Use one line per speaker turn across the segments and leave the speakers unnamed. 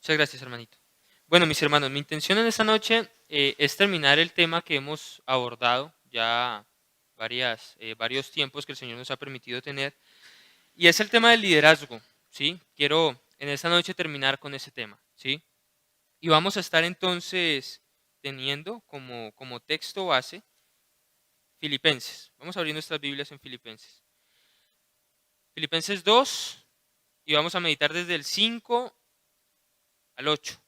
Muchas gracias, hermanito. Bueno, mis hermanos, mi intención en esta noche es terminar el tema que hemos abordado ya varios tiempos que el Señor nos ha permitido tener, y es el tema del liderazgo, ¿sí? Quiero en esta noche terminar con ese tema, ¿sí? Y vamos a estar entonces teniendo como texto base Filipenses. Vamos a abrir nuestras Biblias en Filipenses. Filipenses 2, y vamos a meditar desde el 5 al 8.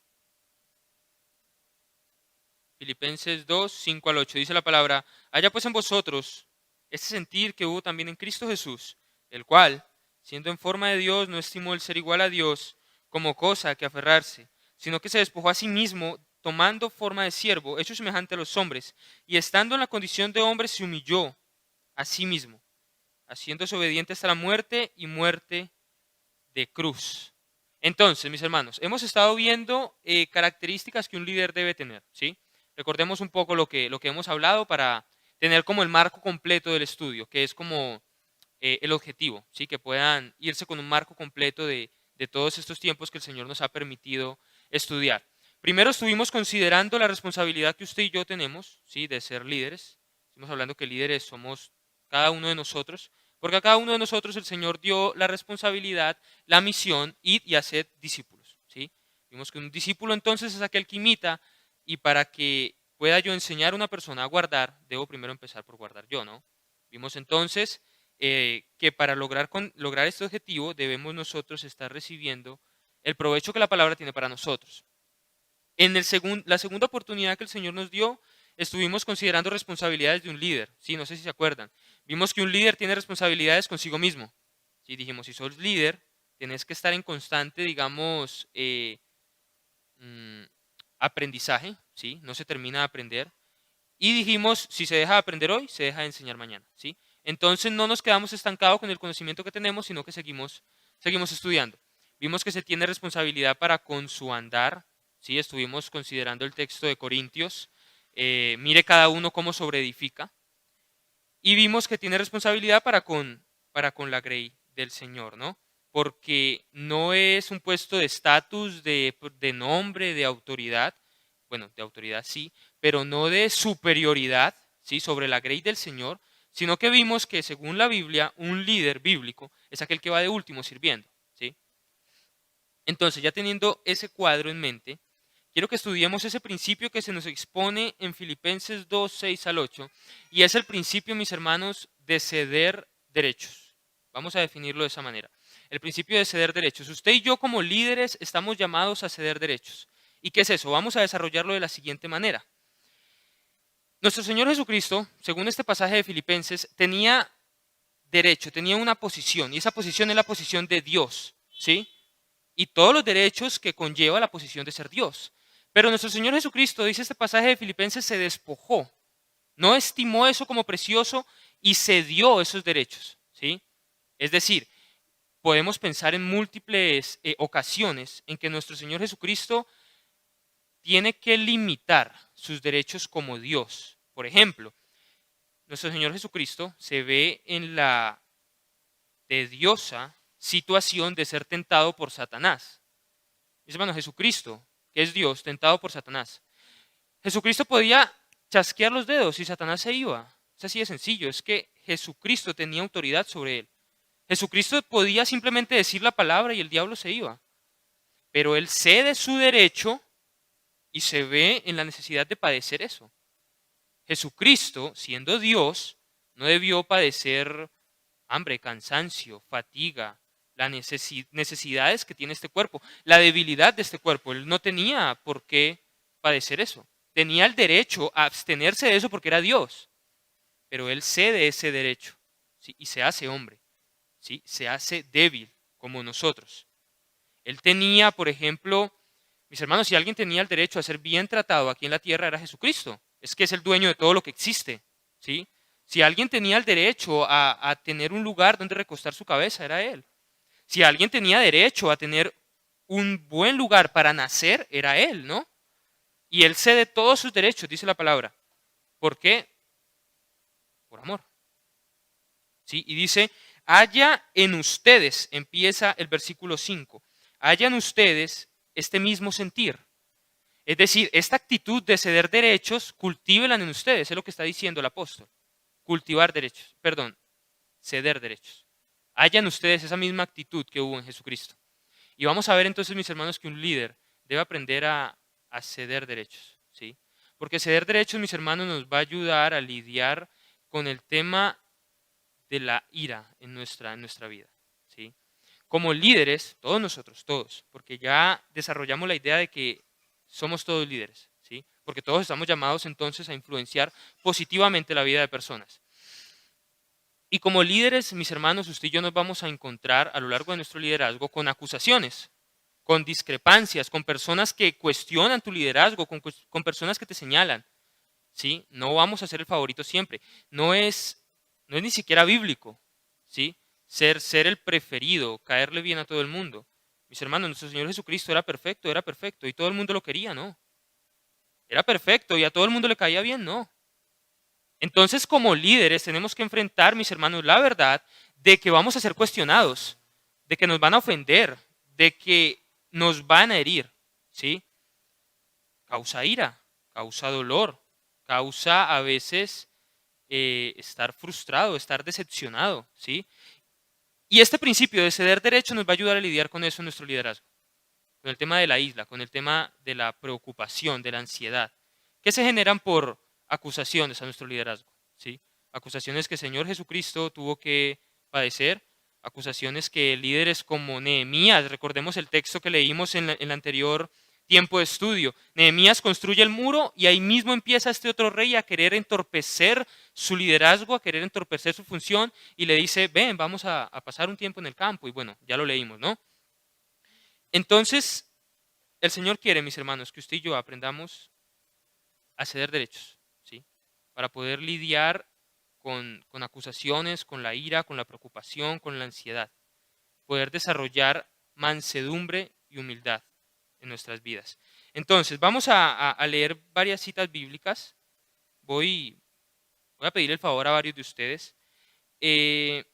Filipenses 2, 5 al 8. Dice la palabra: haya pues en vosotros este sentir que hubo también en Cristo Jesús, el cual, siendo en forma de Dios, no estimó el ser igual a Dios como cosa a que aferrarse, sino que se despojó a sí mismo, tomando forma de siervo, hecho semejante a los hombres, y estando en la condición de hombre, se humilló a sí mismo, haciéndose obediente hasta la muerte y muerte de cruz. Entonces, mis hermanos, hemos estado viendo características que un líder debe tener, ¿sí? Recordemos un poco lo que hemos hablado para tener como el marco completo del estudio, que es como el objetivo, ¿sí? Que puedan irse con un marco completo de todos estos tiempos que el Señor nos ha permitido estudiar. Primero estuvimos considerando la responsabilidad que usted y yo tenemos, ¿sí? De ser líderes. Estuvimos hablando que líderes somos cada uno de nosotros, porque a cada uno de nosotros el Señor dio la responsabilidad, la misión, id y haced discípulos, ¿sí? Vimos que un discípulo entonces es aquel que imita, y para que pueda yo enseñar a una persona a guardar, debo primero empezar por guardar yo, ¿no? Vimos entonces que para lograr este objetivo debemos nosotros estar recibiendo el provecho que la palabra tiene para nosotros. En la segunda oportunidad que el Señor nos dio, estuvimos considerando responsabilidades de un líder. Sí, no sé si se acuerdan. Vimos que un líder tiene responsabilidades consigo mismo. Sí, dijimos, si sos líder, tenés que estar en constante, digamos, mm, aprendizaje. Sí, no se termina de aprender. Y dijimos, si se deja de aprender hoy, se deja de enseñar mañana, ¿sí? Entonces no nos quedamos estancados con el conocimiento que tenemos, sino que seguimos estudiando. Vimos que se tiene responsabilidad para con su andar, ¿sí? Estuvimos considerando el texto de Corintios, mire cada uno cómo sobreedifica. Y vimos que tiene responsabilidad para con la grey del Señor, ¿no? Porque no es un puesto de estatus, de nombre, de autoridad, bueno, de autoridad sí, pero no de superioridad, ¿sí? Sobre la grey del Señor, sino que vimos que según la Biblia, un líder bíblico es aquel que va de último sirviendo, ¿sí? Entonces, ya teniendo ese cuadro en mente, quiero que estudiemos ese principio que se nos expone en Filipenses 2, 6 al 8, y es el principio, mis hermanos, de ceder derechos. Vamos a definirlo de esa manera. El principio de ceder derechos. Usted y yo como líderes estamos llamados a ceder derechos. ¿Y qué es eso? Vamos a desarrollarlo de la siguiente manera. Nuestro Señor Jesucristo, según este pasaje de Filipenses, tenía derecho, tenía una posición, y esa posición es la posición de Dios, ¿sí? Y todos los derechos que conlleva la posición de ser Dios. Pero nuestro Señor Jesucristo, dice este pasaje de Filipenses, se despojó, no estimó eso como precioso y cedió esos derechos, ¿sí? Es decir, podemos pensar en múltiples ocasiones en que nuestro Señor Jesucristo tiene que limitar sus derechos como Dios. Por ejemplo, nuestro Señor Jesucristo se ve en la tediosa situación de ser tentado por Satanás. Mis hermanos, Jesucristo, que es Dios, tentado por Satanás. Jesucristo podía chasquear los dedos y Satanás se iba. Es así de sencillo, es que Jesucristo tenía autoridad sobre él. Jesucristo podía simplemente decir la palabra y el diablo se iba. Pero él cede su derecho y se ve en la necesidad de padecer eso. Jesucristo, siendo Dios, no debió padecer hambre, cansancio, fatiga, las necesidades que tiene este cuerpo, la debilidad de este cuerpo. Él no tenía por qué padecer eso. Tenía el derecho a abstenerse de eso porque era Dios, pero él cede ese derecho, ¿sí? Y se hace hombre, ¿sí? Se hace débil como nosotros. Él tenía, por ejemplo, mis hermanos, si alguien tenía el derecho a ser bien tratado aquí en la tierra era Jesucristo. Es que es el dueño de todo lo que existe, ¿sí? Si alguien tenía el derecho a tener un lugar donde recostar su cabeza, era él. Si alguien tenía derecho a tener un buen lugar para nacer, era él, ¿no? Y él cede todos sus derechos, dice la palabra. ¿Por qué? Por amor. ¿Sí? Y dice, haya en ustedes, empieza el versículo 5, haya en ustedes este mismo sentir. Es decir, esta actitud de ceder derechos, cultívenla en ustedes, es lo que está diciendo el apóstol. Cultivar derechos, perdón, ceder derechos. Hayan ustedes esa misma actitud que hubo en Jesucristo. Y vamos a ver entonces, mis hermanos, que un líder debe aprender a ceder derechos, ¿sí? Porque ceder derechos, mis hermanos, nos va a ayudar a lidiar con el tema de la ira en nuestra vida, ¿sí? Como líderes, todos nosotros, todos, porque ya desarrollamos la idea de que somos todos líderes, ¿sí? Porque todos estamos llamados entonces a influenciar positivamente la vida de personas. Y como líderes, mis hermanos, usted y yo nos vamos a encontrar a lo largo de nuestro liderazgo con acusaciones, con discrepancias, con personas que cuestionan tu liderazgo, con personas que te señalan, ¿sí? No vamos a ser el favorito siempre. No es ni siquiera bíblico, ¿sí? Ser el preferido, caerle bien a todo el mundo. Mis hermanos, nuestro Señor Jesucristo era perfecto, y todo el mundo lo quería, ¿no? Era perfecto y a todo el mundo le caía bien, ¿no? Entonces, como líderes, tenemos que enfrentar, mis hermanos, la verdad de que vamos a ser cuestionados, de que nos van a ofender, de que nos van a herir, ¿sí? Causa ira, causa dolor, causa a veces estar frustrado, estar decepcionado, ¿sí? Y este principio de ceder derecho nos va a ayudar a lidiar con eso en nuestro liderazgo, con el tema de la isla, con el tema de la preocupación, de la ansiedad, que se generan por acusaciones a nuestro liderazgo, ¿sí? Acusaciones que el Señor Jesucristo tuvo que padecer, acusaciones que líderes como Nehemías, recordemos el texto que leímos en el anterior tiempo de estudio, Nehemías construye el muro y ahí mismo empieza este otro rey a querer entorpecer su liderazgo, a querer entorpecer su función y le dice, ven, vamos a pasar un tiempo en el campo y bueno, ya lo leímos, ¿no? Entonces, el Señor quiere, mis hermanos, que usted y yo aprendamos a ceder derechos, ¿sí? Para poder lidiar con acusaciones, con la ira, con la preocupación, con la ansiedad. Poder desarrollar mansedumbre y humildad en nuestras vidas. Entonces, vamos a leer varias citas bíblicas. Voy a pedir el favor a varios de ustedes. Eh,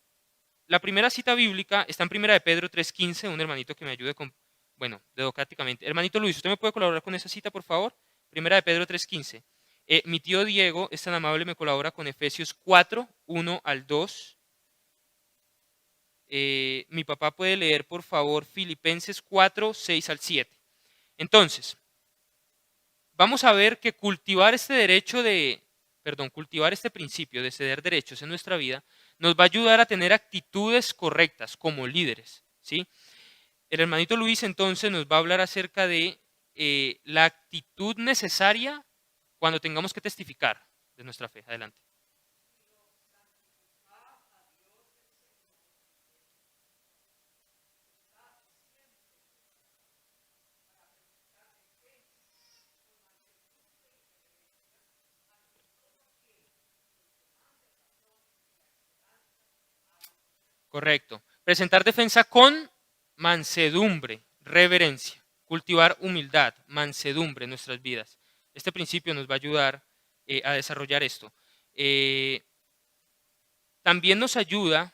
la primera cita bíblica está en Primera de Pedro 3:15, un hermanito que me ayude con, bueno, dedocráticamente. Hermanito Luis, ¿usted me puede colaborar con esa cita, por favor? Primera de Pedro 3:15. Mi tío Diego es tan amable, me colabora con Efesios 4:1 al 2. Mi papá puede leer, por favor, Filipenses 4:6 al 7. Entonces, vamos a ver que cultivar este principio de ceder derechos en nuestra vida nos va a ayudar a tener actitudes correctas como líderes, ¿sí? El hermanito Luis entonces nos va a hablar acerca de la actitud necesaria cuando tengamos que testificar de nuestra fe. Adelante. Correcto. Presentar defensa con mansedumbre, reverencia. Cultivar humildad, mansedumbre en nuestras vidas. Este principio nos va a ayudar a desarrollar esto. Eh, También nos ayuda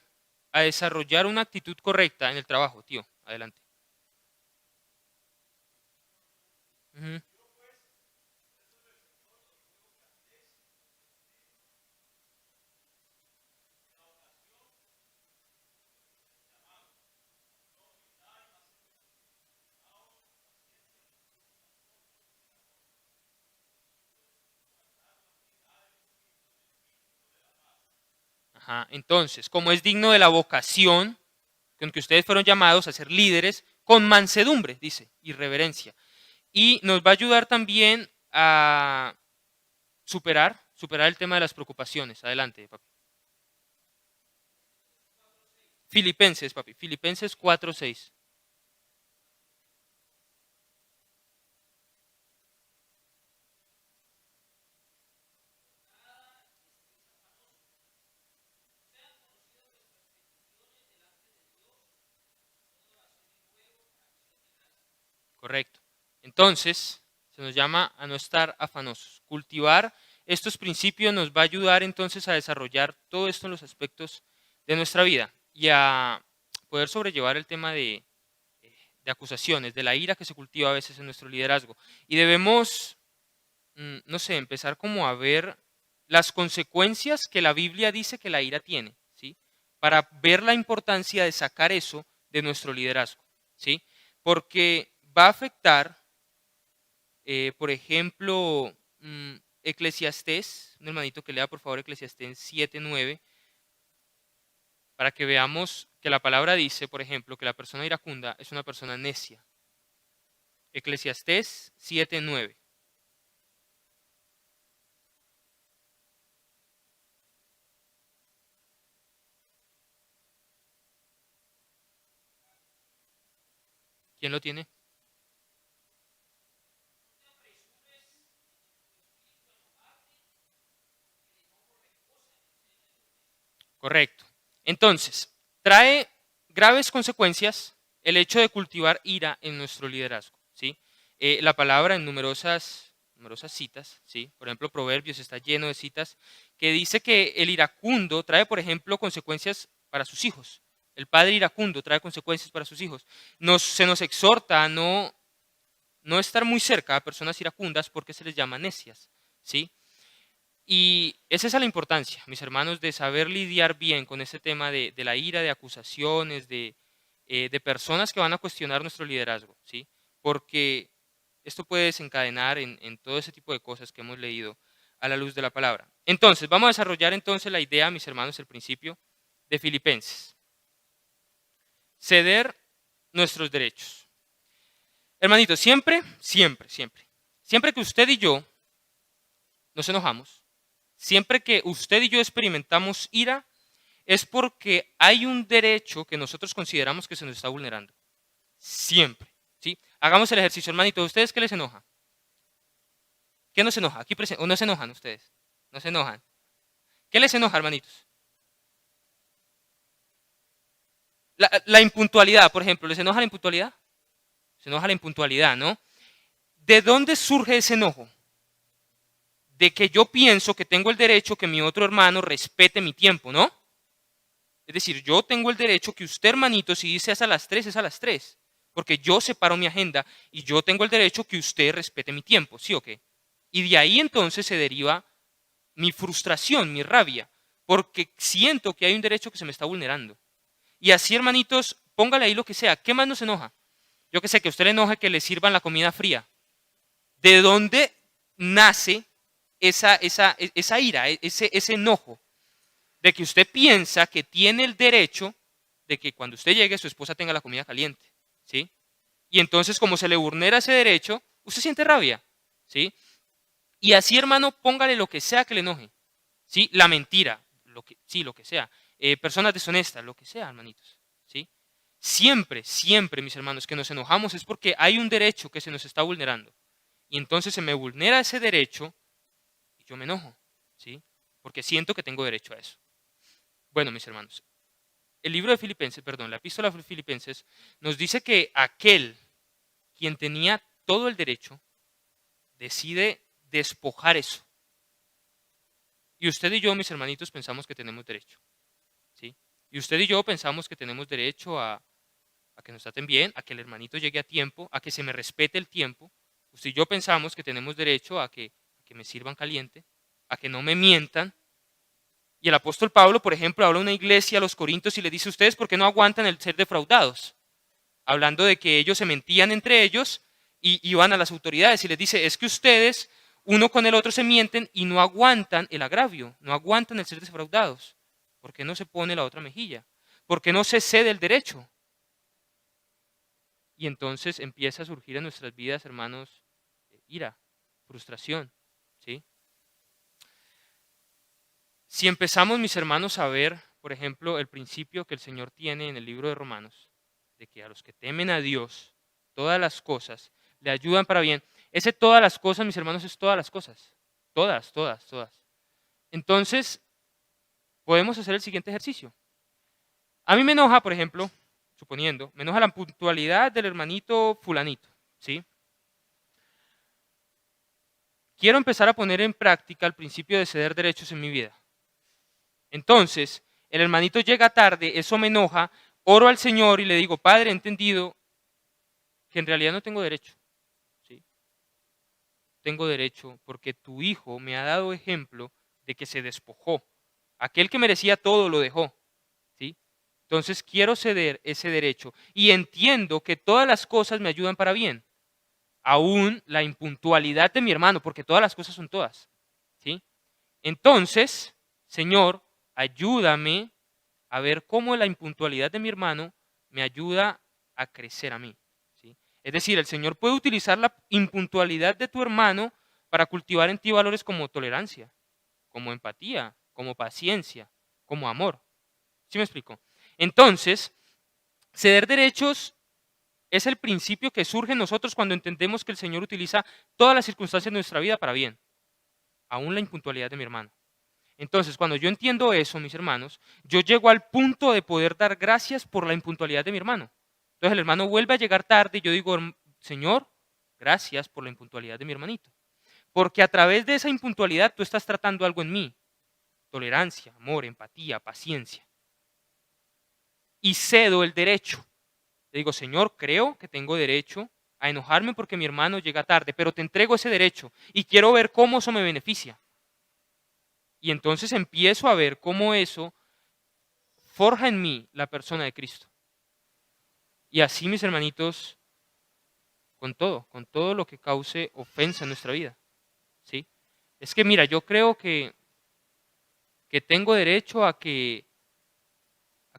a desarrollar una actitud correcta en el trabajo, tío. Adelante. Ujú. Ajá. Entonces, como es digno de la vocación con que ustedes fueron llamados a ser líderes, con mansedumbre, dice, y reverencia. Y nos va a ayudar también a superar el tema de las preocupaciones. Adelante, papi. Filipenses, papi. Filipenses 4:6. Correcto. Entonces, se nos llama a no estar afanosos. Cultivar estos principios nos va a ayudar entonces a desarrollar todo esto en los aspectos de nuestra vida y a poder sobrellevar el tema de acusaciones, de la ira que se cultiva a veces en nuestro liderazgo. Y debemos, no sé, empezar como a ver las consecuencias que la Biblia dice que la ira tiene, ¿sí? Para ver la importancia de sacar eso de nuestro liderazgo, ¿sí? Porque va a afectar, por ejemplo, Eclesiastés, un hermanito que lea por favor Eclesiastés 7:9, para que veamos que la palabra dice, por ejemplo, que la persona iracunda es una persona necia. Eclesiastés 7:9. ¿Quién lo tiene? Correcto. Entonces, trae graves consecuencias el hecho de cultivar ira en nuestro liderazgo, ¿sí? La palabra en numerosas citas, ¿sí? Por ejemplo, Proverbios está lleno de citas que dice que el iracundo trae, por ejemplo, consecuencias para sus hijos. El padre iracundo trae consecuencias para sus hijos. Se nos exhorta a no estar muy cerca a personas iracundas porque se les llama necias, ¿sí? Y esa es la importancia, mis hermanos, de saber lidiar bien con ese tema de la ira, de acusaciones, de personas que van a cuestionar nuestro liderazgo, ¿sí? Porque esto puede desencadenar en todo ese tipo de cosas que hemos leído a la luz de la palabra. Entonces, vamos a desarrollar entonces la idea, mis hermanos, el principio de Filipenses. Ceder nuestros derechos. Hermanito, siempre que usted y yo nos enojamos, siempre que usted y yo experimentamos ira, es porque hay un derecho que nosotros consideramos que se nos está vulnerando. Siempre. ¿Sí? Hagamos el ejercicio, hermanito. ¿A ustedes qué les enoja? ¿Qué nos enoja? Aquí ¿O no se enojan ustedes? No se enojan. ¿Qué les enoja, hermanitos? La impuntualidad, por ejemplo. ¿Les enoja la impuntualidad? Se enoja la impuntualidad, ¿no? ¿De dónde surge ese enojo? De que yo pienso que tengo el derecho que mi otro hermano respete mi tiempo, ¿no? Es decir, yo tengo el derecho que usted, hermanito, si dice es a las 3, es a las 3. Porque yo separo mi agenda y yo tengo el derecho que usted respete mi tiempo, ¿sí o qué? Y de ahí entonces se deriva mi frustración, mi rabia, porque siento que hay un derecho que se me está vulnerando. Y así, hermanitos, póngale ahí lo que sea. ¿Qué más nos enoja? Yo que sé, que a usted le enoja que le sirvan la comida fría. ¿De dónde nace esa ira, ese enojo? De que usted piensa que tiene el derecho de que cuando usted llegue su esposa tenga la comida caliente, ¿sí? Y entonces como se le vulnera ese derecho, usted siente rabia, ¿sí? Y así, hermano, póngale lo que sea que le enoje, ¿sí? La mentira, lo que sea. Personas deshonestas, lo que sea, hermanitos, ¿sí? Siempre, mis hermanos, que nos enojamos es porque hay un derecho que se nos está vulnerando. Y entonces se me vulnera ese derecho y yo me enojo, ¿sí? Porque siento que tengo derecho a eso. Bueno, mis hermanos, el libro de Filipenses, perdón, la epístola de Filipenses nos dice que aquel quien tenía todo el derecho decide despojar eso. Y usted y yo, mis hermanitos, pensamos que tenemos derecho, ¿sí? Y usted y yo pensamos que tenemos derecho a que nos traten bien, a que el hermanito llegue a tiempo, a que se me respete el tiempo. Usted y yo pensamos que tenemos derecho a que me sirvan caliente, a que no me mientan. Y el apóstol Pablo, por ejemplo, habla a una iglesia, a los Corintios, y le dice: ustedes, ¿por qué no aguantan el ser defraudados? Hablando de que ellos se mentían entre ellos y iban a las autoridades y les dice: es que ustedes, uno con el otro, se mienten y no aguantan el agravio, no aguantan el ser defraudados. ¿Por qué no se pone la otra mejilla? ¿Por qué no se cede el derecho? Y entonces empieza a surgir en nuestras vidas, hermanos, ira, frustración, ¿sí? Si empezamos, mis hermanos, a ver, por ejemplo, el principio que el Señor tiene en el libro de Romanos, de que a los que temen a Dios, todas las cosas le ayudan para bien. Ese todas las cosas, mis hermanos, es todas las cosas. Todas. Entonces, podemos hacer el siguiente ejercicio. A mí me enoja, por ejemplo, suponiendo, me enoja la puntualidad del hermanito fulanito, ¿sí? Quiero empezar a poner en práctica el principio de ceder derechos en mi vida. Entonces, el hermanito llega tarde, eso me enoja, oro al Señor y le digo: Padre, he entendido que en realidad no tengo derecho. ¿Sí? Tengo derecho porque tu hijo me ha dado ejemplo de que se despojó. Aquel que merecía todo lo dejó. ¿Sí? Entonces quiero ceder ese derecho y entiendo que todas las cosas me ayudan para bien. Aún la impuntualidad de mi hermano, porque todas las cosas son todas. ¿Sí? Entonces, Señor, ayúdame a ver cómo la impuntualidad de mi hermano me ayuda a crecer a mí. ¿Sí? Es decir, el Señor puede utilizar la impuntualidad de tu hermano para cultivar en ti valores como tolerancia, como empatía, como paciencia, como amor. ¿Sí me explico? Entonces, ceder derechos es el principio que surge en nosotros cuando entendemos que el Señor utiliza todas las circunstancias de nuestra vida para bien, aún la impuntualidad de mi hermano. Entonces, cuando yo entiendo eso, mis hermanos, yo llego al punto de poder dar gracias por la impuntualidad de mi hermano. Entonces el hermano vuelve a llegar tarde y yo digo, Señor, gracias por la impuntualidad de mi hermanito. Porque a través de esa impuntualidad tú estás tratando algo en mí. Tolerancia, amor, empatía, paciencia. Y cedo el derecho. Le digo, Señor, creo que tengo derecho a enojarme porque mi hermano llega tarde, pero te entrego ese derecho y quiero ver cómo eso me beneficia. Y entonces empiezo a ver cómo eso forja en mí la persona de Cristo. Y así, mis hermanitos, con todo lo que cause ofensa en nuestra vida. ¿Sí? Es que, mira, yo creo que tengo derecho a que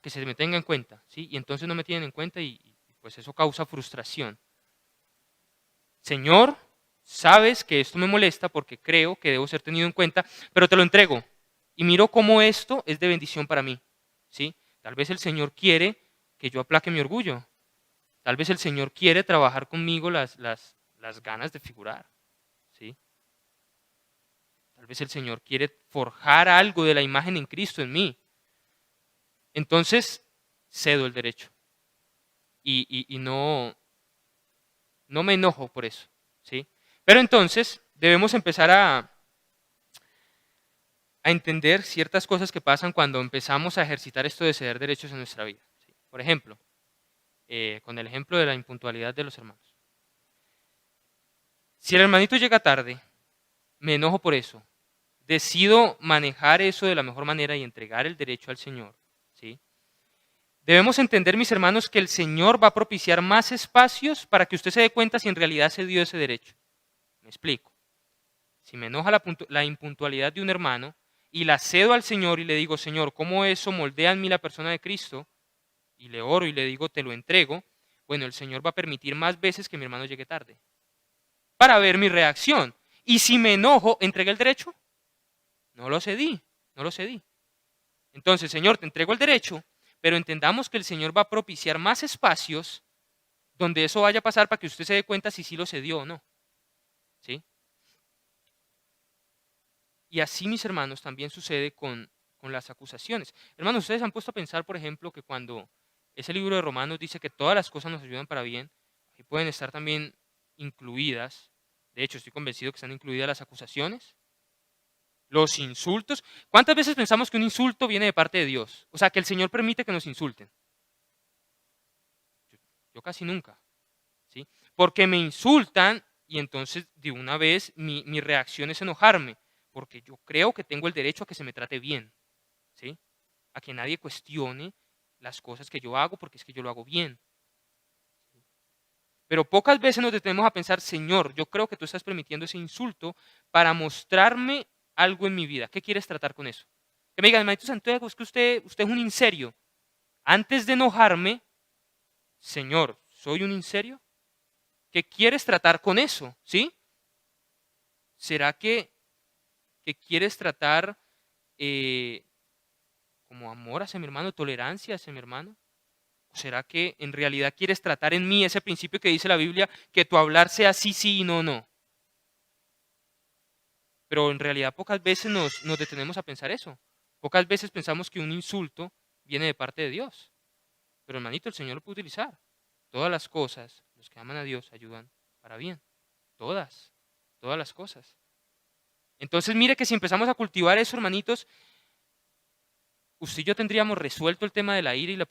se me tenga en cuenta, ¿sí? Y entonces no me tienen en cuenta y pues eso causa frustración. Señor, sabes que esto me molesta porque creo que debo ser tenido en cuenta, pero te lo entrego. Y miro cómo esto es de bendición para mí, ¿sí? Tal vez el Señor quiere que yo aplaque mi orgullo. Tal vez el Señor quiere trabajar conmigo las ganas de figurar, ¿sí? Tal vez el Señor quiere forjar algo de la imagen en Cristo en mí. Entonces, cedo el derecho y no me enojo por eso, ¿sí? Pero entonces debemos empezar a entender ciertas cosas que pasan cuando empezamos a ejercitar esto de ceder derechos en nuestra vida, ¿sí? Por ejemplo, con el ejemplo de la impuntualidad de los hermanos. Si el hermanito llega tarde, me enojo por eso. Decido manejar eso de la mejor manera y entregar el derecho al Señor, ¿sí? Debemos entender, mis hermanos, que el Señor va a propiciar más espacios para que usted se dé cuenta si en realidad se dio ese derecho. Me explico. Si me enoja la impuntualidad de un hermano y la cedo al Señor y le digo, Señor, ¿cómo eso moldea en mí la persona de Cristo? Y le oro y le digo, te lo entrego. Bueno, el Señor va a permitir más veces que mi hermano llegue tarde para ver mi reacción. Y si me enojo, ¿entregué el derecho? No lo cedí, no lo cedí. Entonces, Señor, te entrego el derecho, pero entendamos que el Señor va a propiciar más espacios donde eso vaya a pasar para que usted se dé cuenta si sí lo cedió o no. ¿Sí? Y así, mis hermanos, también sucede con las acusaciones. Hermanos, ustedes han puesto a pensar, por ejemplo, que cuando ese libro de Romanos dice que todas las cosas nos ayudan para bien, ahí pueden estar también incluidas, de hecho, estoy convencido que están incluidas las acusaciones, los insultos. ¿Cuántas veces pensamos que un insulto viene de parte de Dios? O sea, que el Señor permite que nos insulten. Yo casi nunca, ¿sí? Porque me insultan y entonces de una vez mi reacción es enojarme, porque yo creo que tengo el derecho a que se me trate bien, ¿sí? A que nadie cuestione las cosas que yo hago porque es que yo lo hago bien. Pero pocas veces nos detenemos a pensar, Señor, yo creo que tú estás permitiendo ese insulto para mostrarme algo en mi vida. ¿Qué quieres tratar con eso? Que me digan, hermanito Santiago, es que usted es un inserio. Antes de enojarme, Señor, ¿soy un inserio? ¿Qué quieres tratar con eso? ¿Sí? ¿Será que quieres tratar como amor hacia mi hermano, tolerancia hacia mi hermano? ¿O será que en realidad quieres tratar en mí ese principio que dice la Biblia, que tu hablar sea sí, sí y no, no? Pero en realidad pocas veces nos detenemos a pensar eso. Pocas veces pensamos que un insulto viene de parte de Dios. Pero hermanito, el Señor lo puede utilizar. Todas las cosas, los que aman a Dios, ayudan para bien. Todas, todas las cosas. Entonces mire que si empezamos a cultivar eso, hermanitos, usted y yo tendríamos resuelto el tema de la ira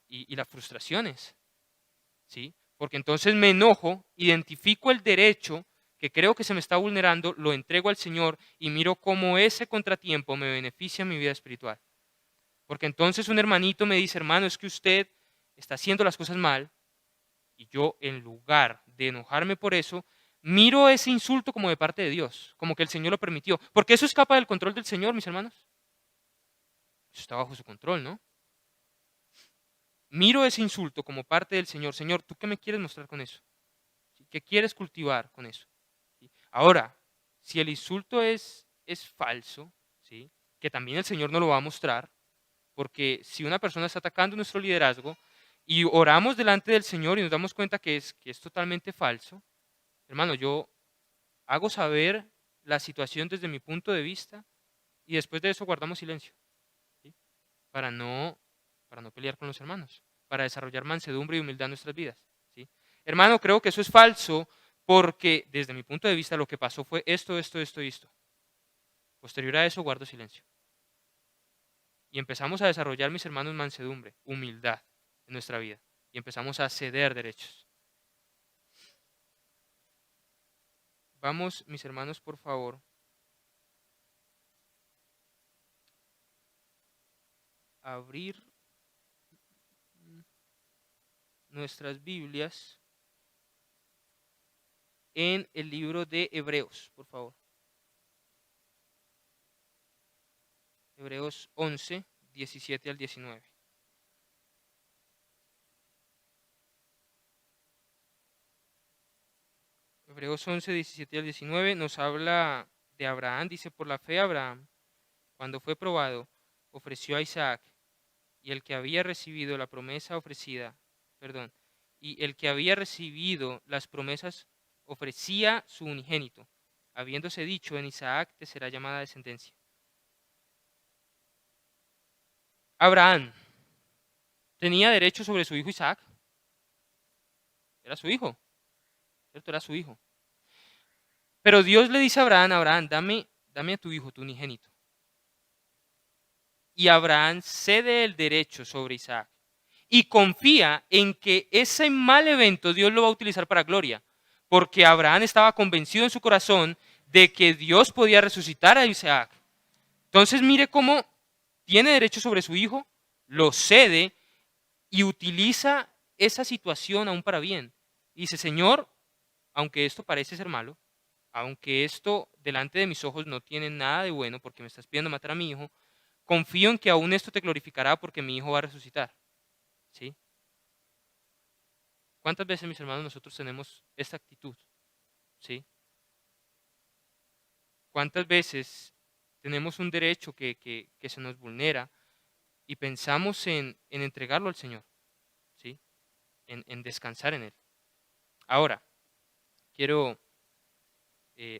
y las frustraciones. ¿Sí? Porque entonces me enojo, identifico el derecho que creo que se me está vulnerando, lo entrego al Señor y miro cómo ese contratiempo me beneficia en mi vida espiritual. Porque entonces un hermanito me dice, hermano, es que usted está haciendo las cosas mal, y yo en lugar de enojarme por eso, miro ese insulto como de parte de Dios, como que el Señor lo permitió. Porque eso escapa del control del Señor, mis hermanos. Eso está bajo su control, ¿no? Miro ese insulto como parte del Señor. Señor, ¿tú qué me quieres mostrar con eso? ¿Sí? ¿Qué quieres cultivar con eso? ¿Sí? Ahora, si el insulto es falso, ¿sí? Que también el Señor no lo va a mostrar, porque si una persona está atacando nuestro liderazgo y oramos delante del Señor y nos damos cuenta que es totalmente falso, hermano, yo hago saber la situación desde mi punto de vista y después de eso guardamos silencio, ¿sí? Para no, para no pelear con los hermanos, para desarrollar mansedumbre y humildad en nuestras vidas, ¿sí? Hermano, creo que eso es falso porque desde mi punto de vista lo que pasó fue esto, esto, esto y esto. Posterior a eso guardo silencio. Y empezamos a desarrollar, mis hermanos, mansedumbre, humildad en nuestra vida. Y empezamos a ceder derechos. Vamos, mis hermanos, por favor, a abrir nuestras Biblias en el libro de Hebreos, por favor. Hebreos 11, 17 al 19. Hebreos 11, 17 al 19 nos habla de Abraham. Dice, por la fe Abraham, cuando fue probado, ofreció a Isaac, y el que había recibido la promesa ofrecida, perdón, y el que había recibido las promesas ofrecía su unigénito, habiéndose dicho, en Isaac te será llamada descendencia. Abraham tenía derecho sobre su hijo Isaac. Era su hijo, ¿cierto? Era su hijo. Pero Dios le dice a Abraham, Abraham, dame a tu hijo, tu unigénito. Y Abraham cede el derecho sobre Isaac y confía en que ese mal evento Dios lo va a utilizar para gloria, porque Abraham estaba convencido en su corazón de que Dios podía resucitar a Isaac. Entonces mire cómo tiene derecho sobre su hijo, lo cede y utiliza esa situación aún para bien. Y dice, Señor, aunque esto parece ser malo, aunque esto delante de mis ojos no tiene nada de bueno porque me estás pidiendo matar a mi hijo, confío en que aún esto te glorificará porque mi hijo va a resucitar. ¿Sí? ¿Cuántas veces, mis hermanos, nosotros tenemos esta actitud? ¿Sí? ¿Cuántas veces tenemos un derecho que se nos vulnera y pensamos en entregarlo al Señor? ¿Sí? En descansar en Él. Ahora, quiero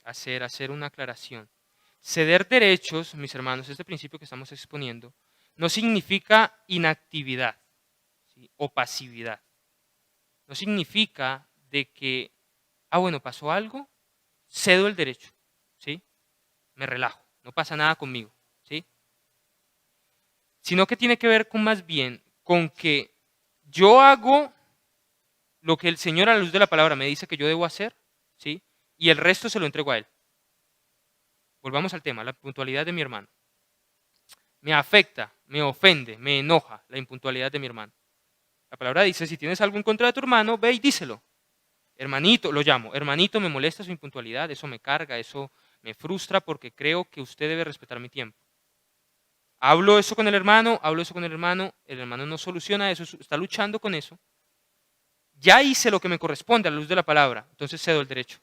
hacer una aclaración. Ceder derechos, mis hermanos, este principio que estamos exponiendo, no significa inactividad, ¿sí? O pasividad. No significa de que, bueno, pasó algo, cedo el derecho, ¿sí? Me relajo, no pasa nada conmigo, ¿sí? Sino que tiene que ver con más bien con que yo hago lo que el Señor a la luz de la palabra me dice que yo debo hacer, ¿sí? Y el resto se lo entrego a Él. Volvamos al tema, la puntualidad de mi hermano. Me afecta, me ofende, me enoja la impuntualidad de mi hermano. La palabra dice, si tienes algo en contra de tu hermano, ve y díselo. Hermanito, lo llamo, hermanito, me molesta su impuntualidad, eso me carga, eso me frustra porque creo que usted debe respetar mi tiempo. Hablo eso con el hermano, el hermano no soluciona eso, está luchando con eso. Ya hice lo que me corresponde a la luz de la palabra, entonces cedo el derecho.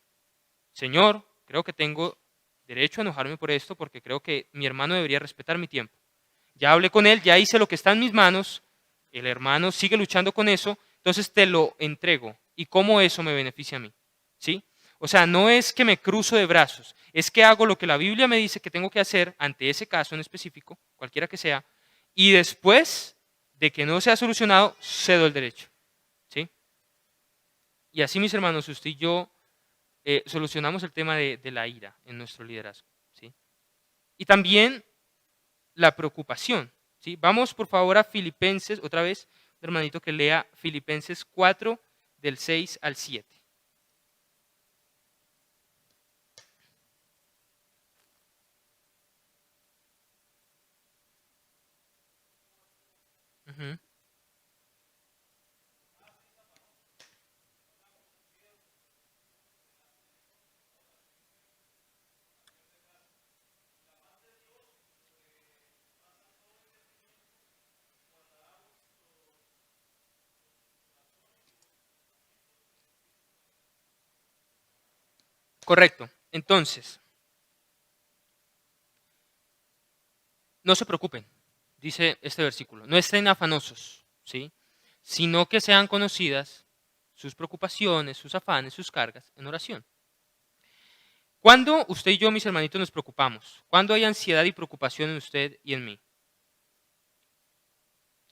Señor, creo que tengo derecho a enojarme por esto porque creo que mi hermano debería respetar mi tiempo. Ya hablé con él, ya hice lo que está en mis manos, el hermano sigue luchando con eso, entonces te lo entrego. ¿Y cómo eso me beneficia a mí? ¿Sí? O sea, no es que me cruzo de brazos, es que hago lo que la Biblia me dice que tengo que hacer ante ese caso en específico, cualquiera que sea, y después de que no sea solucionado, cedo el derecho. ¿Sí? Y así, mis hermanos, usted y yo solucionamos el tema de la ira en nuestro liderazgo. ¿Sí? Y también la preocupación. ¿Sí? Vamos por favor a Filipenses, otra vez, hermanito, que lea Filipenses 4, del 6 al 7. Ujú. Correcto. Entonces, no se preocupen, dice este versículo, no estén afanosos, ¿sí? Sino que sean conocidas sus preocupaciones, sus afanes, sus cargas en oración. ¿Cuándo usted y yo, mis hermanitos, nos preocupamos? ¿Cuándo hay ansiedad y preocupación en usted y en mí?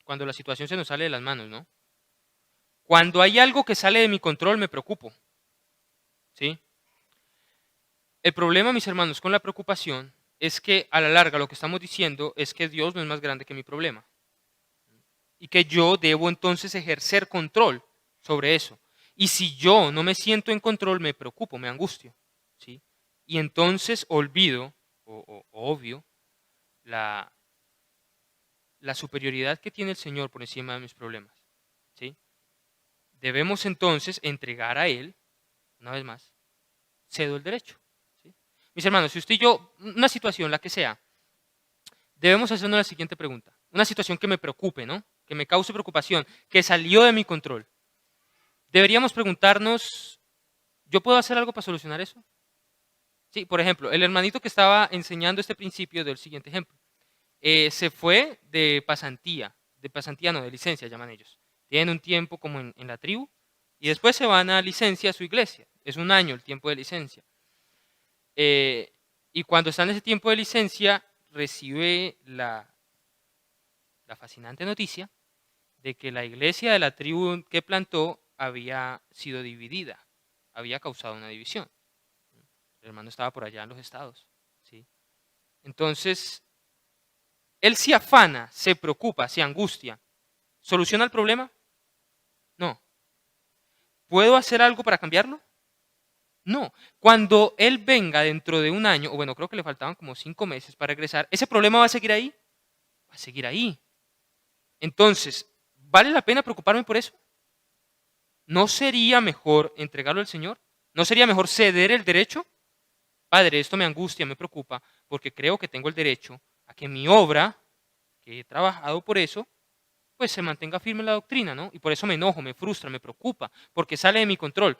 Cuando la situación se nos sale de las manos, ¿no? Cuando hay algo que sale de mi control, me preocupo, ¿sí? El problema, mis hermanos, con la preocupación es que a la larga lo que estamos diciendo es que Dios no es más grande que mi problema y que yo debo entonces ejercer control sobre eso. Y si yo no me siento en control, me preocupo, me angustio, ¿sí? Y entonces olvido o obvio la, la superioridad que tiene el Señor por encima de mis problemas, ¿sí? Debemos entonces entregar a Él, una vez más, cedo el derecho, ¿sí? Mis hermanos, si usted y yo, una situación, la que sea, debemos hacernos la siguiente pregunta. Una situación que me preocupe, ¿no? Que me cause preocupación, que salió de mi control. Deberíamos preguntarnos, ¿yo puedo hacer algo para solucionar eso? Sí, por ejemplo, el hermanito que estaba enseñando este principio del siguiente ejemplo. Se fue de pasantía no, de licencia llaman ellos. Tienen un tiempo como en la tribu y después se van a licencia a su iglesia. Es un año el tiempo de licencia. Eh, y cuando está en ese tiempo de licencia, recibe la fascinante noticia de que la iglesia de la tribu que plantó había sido dividida, había causado una división. El hermano estaba por allá en los estados, ¿sí? Entonces, él se afana, se preocupa, se angustia. ¿Soluciona el problema? No. ¿Puedo hacer algo para cambiarlo? No. Cuando él venga dentro de un año, o bueno, creo que le faltaban como 5 meses para regresar, ¿ese problema va a seguir ahí? Va a seguir ahí. Entonces, ¿vale la pena preocuparme por eso? ¿No sería mejor entregarlo al Señor? ¿No sería mejor ceder el derecho? Padre, esto me angustia, me preocupa, porque creo que tengo el derecho a que mi obra, que he trabajado por eso, pues se mantenga firme en la doctrina, ¿no? Y por eso me enojo, me frustra, me preocupa, porque sale de mi control.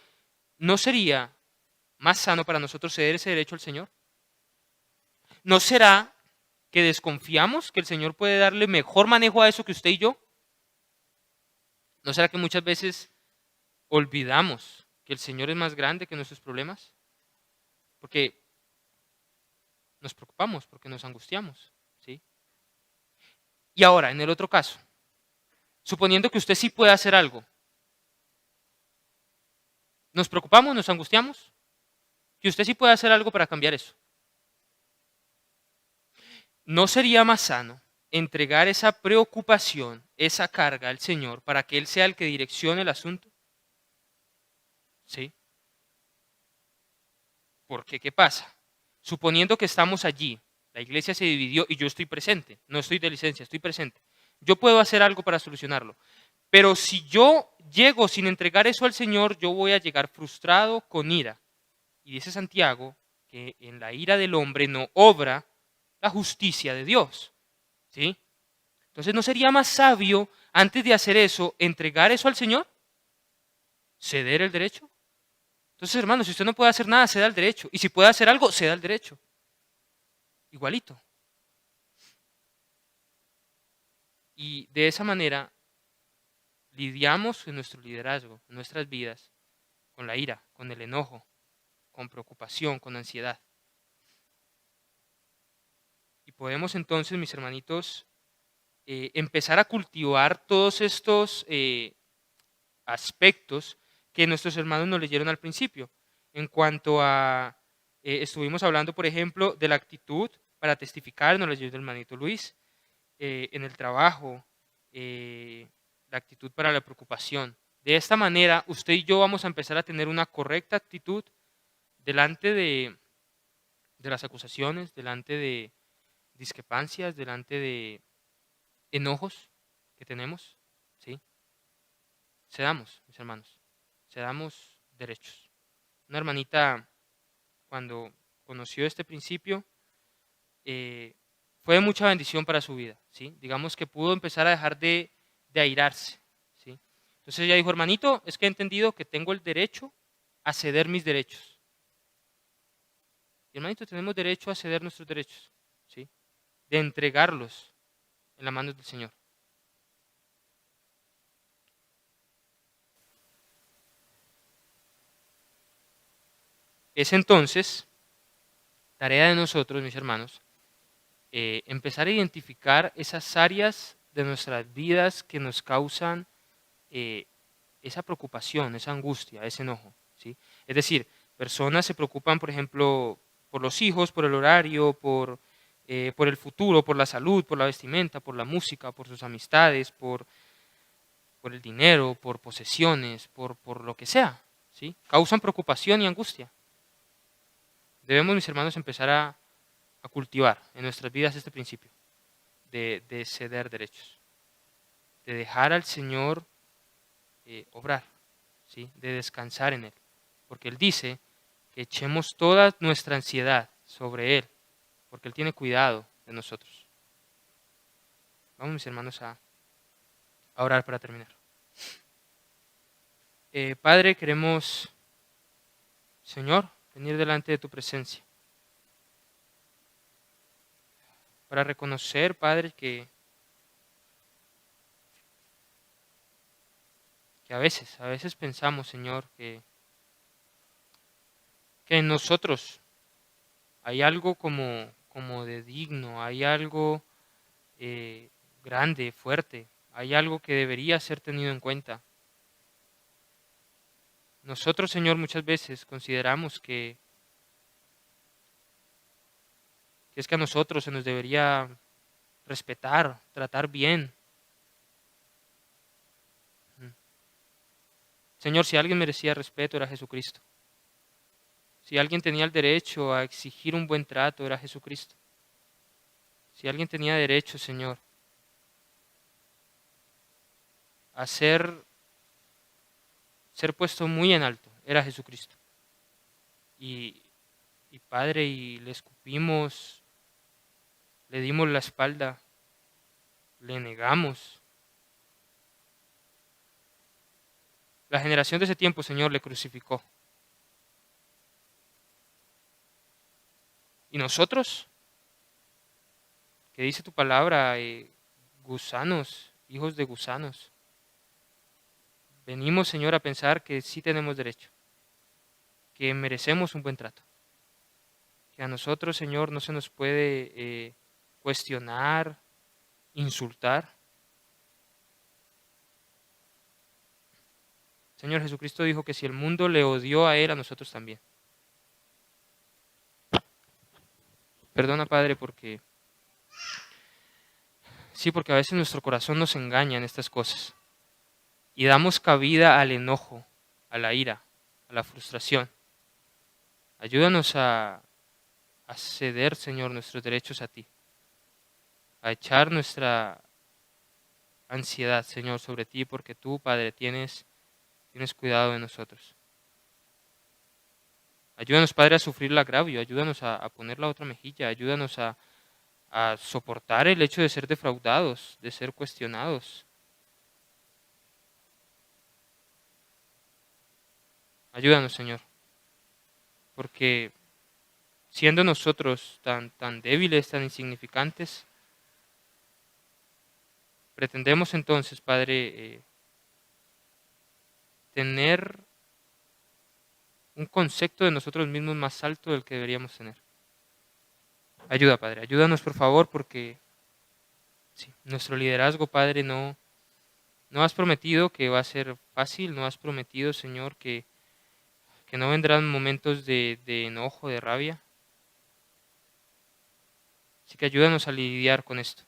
¿No sería más sano para nosotros ceder ese derecho al Señor? ¿No será que desconfiamos que el Señor puede darle mejor manejo a eso que usted y yo? ¿No será que muchas veces olvidamos que el Señor es más grande que nuestros problemas? Porque nos preocupamos, porque nos angustiamos, ¿sí? Y ahora, en el otro caso, suponiendo que usted sí puede hacer algo, ¿nos preocupamos, nos angustiamos? Que usted sí puede hacer algo para cambiar eso. ¿No sería más sano entregar esa preocupación, esa carga al Señor para que Él sea el que direccione el asunto? ¿Sí? Porque, ¿qué pasa? Suponiendo que estamos allí, la iglesia se dividió y yo estoy presente, no estoy de licencia, estoy presente. Yo puedo hacer algo para solucionarlo. Pero si yo llego sin entregar eso al Señor, yo voy a llegar frustrado con ira. Y dice Santiago que en la ira del hombre no obra la justicia de Dios. ¿Sí? Entonces, ¿no sería más sabio, antes de hacer eso, entregar eso al Señor? ¿Ceder el derecho? Entonces, hermano, si usted no puede hacer nada, ceda el derecho. Y si puede hacer algo, ceda el derecho. Igualito. Y de esa manera lidiamos en nuestro liderazgo, en nuestras vidas, con la ira, con el enojo, con preocupación, con ansiedad. Y podemos entonces, mis hermanitos, empezar a cultivar todos estos aspectos que nuestros hermanos nos leyeron al principio. En cuanto a, estuvimos hablando, por ejemplo, de la actitud para testificar, nos leyó el hermanito Luis, en el trabajo, la actitud para la preocupación. De esta manera, usted y yo vamos a empezar a tener una correcta actitud delante de las acusaciones, delante de discrepancias, delante de enojos que tenemos, ¿sí? Cedamos, mis hermanos, cedamos derechos. Una hermanita, cuando conoció este principio, eh, fue de mucha bendición para su vida, ¿sí? Digamos que pudo empezar a dejar de airarse, ¿sí? Entonces ella dijo, hermanito, es que he entendido que tengo el derecho a ceder mis derechos. Y hermanito, tenemos derecho a ceder nuestros derechos, ¿sí? De entregarlos en las manos del Señor. Es entonces tarea de nosotros, mis hermanos, empezar a identificar esas áreas de nuestras vidas que nos causan eh, esa preocupación, esa angustia, ese enojo, ¿sí? Es decir, personas se preocupan, por ejemplo, por los hijos, por el horario, por el futuro, por la salud, por la vestimenta, por la música, por sus amistades, por el dinero, por posesiones, por lo que sea, ¿sí? Causan preocupación y angustia. Debemos, mis hermanos, empezar a cultivar en nuestras vidas este principio de ceder derechos, de dejar al Señor obrar, ¿sí? De descansar en Él. Porque Él dice que echemos toda nuestra ansiedad sobre Él, porque Él tiene cuidado de nosotros. Vamos, mis hermanos, a orar para terminar. Padre, queremos, Señor, venir delante de tu presencia para reconocer, Padre, que a veces pensamos, Señor, que en nosotros hay algo como de digno, hay algo eh, grande, fuerte, hay algo que debería ser tenido en cuenta. Nosotros, Señor, muchas veces consideramos que es que a nosotros se nos debería respetar, tratar bien. Mm. Señor, si alguien merecía respeto era Jesucristo. Si alguien tenía el derecho a exigir un buen trato era Jesucristo. Si alguien tenía derecho, Señor, a ser puesto muy en alto, era Jesucristo. Y, y Padre, y le escupimos, le dimos la espalda, le negamos. La generación de ese tiempo, Señor, le crucificó. ¿Y nosotros? ¿Qué dice tu palabra? Gusanos, hijos de gusanos. Venimos, Señor, a pensar que sí tenemos derecho, que merecemos un buen trato, que a nosotros, Señor, no se nos puede cuestionar, insultar. Señor, Jesucristo dijo que si el mundo le odió a Él, a nosotros también. Perdona, Padre, porque sí, porque a veces nuestro corazón nos engaña en estas cosas y damos cabida al enojo, a la ira, a la frustración. Ayúdanos a ceder, Señor, nuestros derechos a ti, a echar nuestra ansiedad, Señor, sobre ti, porque tú, Padre, tienes cuidado de nosotros. Ayúdanos, Padre, a sufrir el agravio, ayúdanos a poner la otra mejilla, ayúdanos a soportar el hecho de ser defraudados, de ser cuestionados. Ayúdanos, Señor, porque siendo nosotros tan débiles, tan insignificantes, pretendemos entonces, Padre, tener un concepto de nosotros mismos más alto del que deberíamos tener. Ayuda, Padre, ayúdanos por favor, porque sí, nuestro liderazgo, Padre, no has prometido que va a ser fácil, no has prometido, Señor, que no vendrán momentos de enojo, de rabia. Así que ayúdanos a lidiar con esto.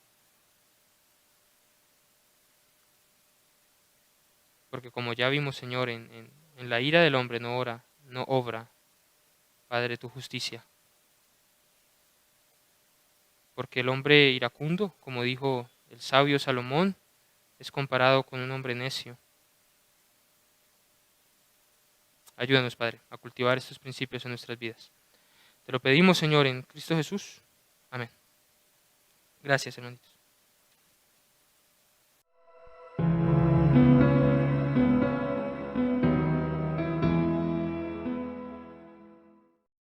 Porque como ya vimos, Señor, en la ira del hombre no obra, Padre, tu justicia. Porque el hombre iracundo, como dijo el sabio Salomón, es comparado con un hombre necio. Ayúdanos, Padre, a cultivar estos principios en nuestras vidas. Te lo pedimos, Señor, en Cristo Jesús. Amén. Gracias, hermanitos.